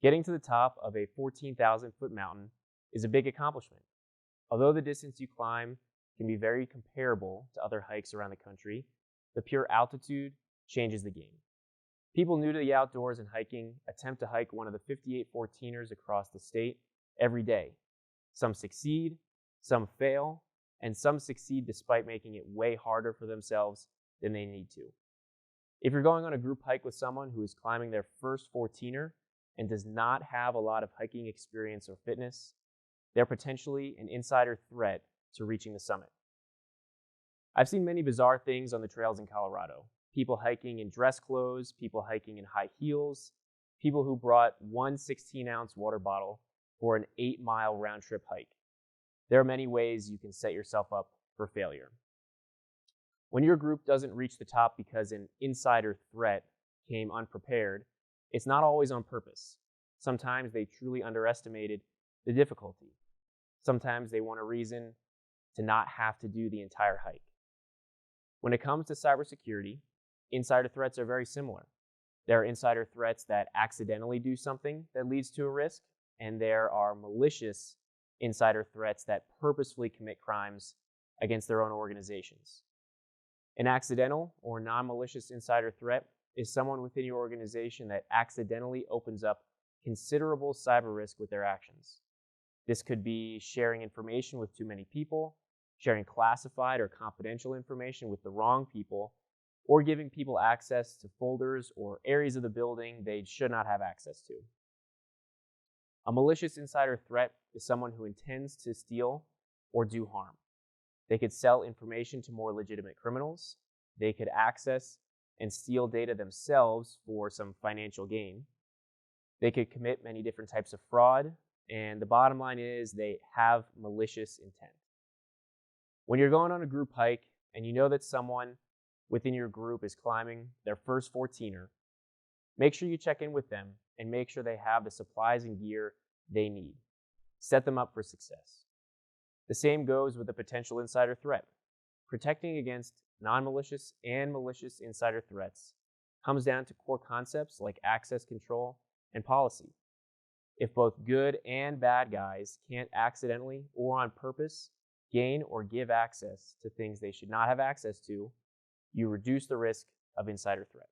Getting to the top of a 14,000-foot mountain is a big accomplishment. Although the distance you climb can be very comparable to other hikes around the country, the pure altitude changes the game. People new to the outdoors and hiking attempt to hike one of the 58 14ers across the state every day. Some succeed, some fail, and some succeed despite making it way harder for themselves than they need to. If you're going on a group hike with someone who is climbing their first 14er and does not have a lot of hiking experience or fitness, they're potentially an insider threat to reaching the summit. I've seen many bizarre things on the trails in Colorado. People hiking in dress clothes, people hiking in high heels, people who brought one 16-ounce water bottle for an 8-mile round-trip hike. There are many ways you can set yourself up for failure. When your group doesn't reach the top because an insider threat came unprepared, it's not always on purpose. Sometimes they truly underestimated the difficulty. Sometimes they want a reason to not have to do the entire hike. When it comes to cybersecurity, insider threats are very similar. There are insider threats that accidentally do something that leads to a risk, and there are malicious insider threats that purposefully commit crimes against their own organizations. An accidental or non-malicious insider threat is someone within your organization that accidentally opens up considerable cyber risk with their actions. This could be sharing information with too many people, sharing classified or confidential information with the wrong people, or giving people access to folders or areas of the building they should not have access to. A malicious insider threat is someone who intends to steal or do harm. They could sell information to more legitimate criminals. They could access and steal data themselves for some financial gain. They could commit many different types of fraud, and the bottom line is they have malicious intent. When you're going on a group hike and you know that someone within your group is climbing their first 14er, make sure you check in with them and make sure they have the supplies and gear they need. Set them up for success. The same goes with a potential insider threat. Protecting against non-malicious and malicious insider threats comes down to core concepts like access control and policy. If both good and bad guys can't accidentally or on purpose gain or give access to things they should not have access to, you reduce the risk of insider threat.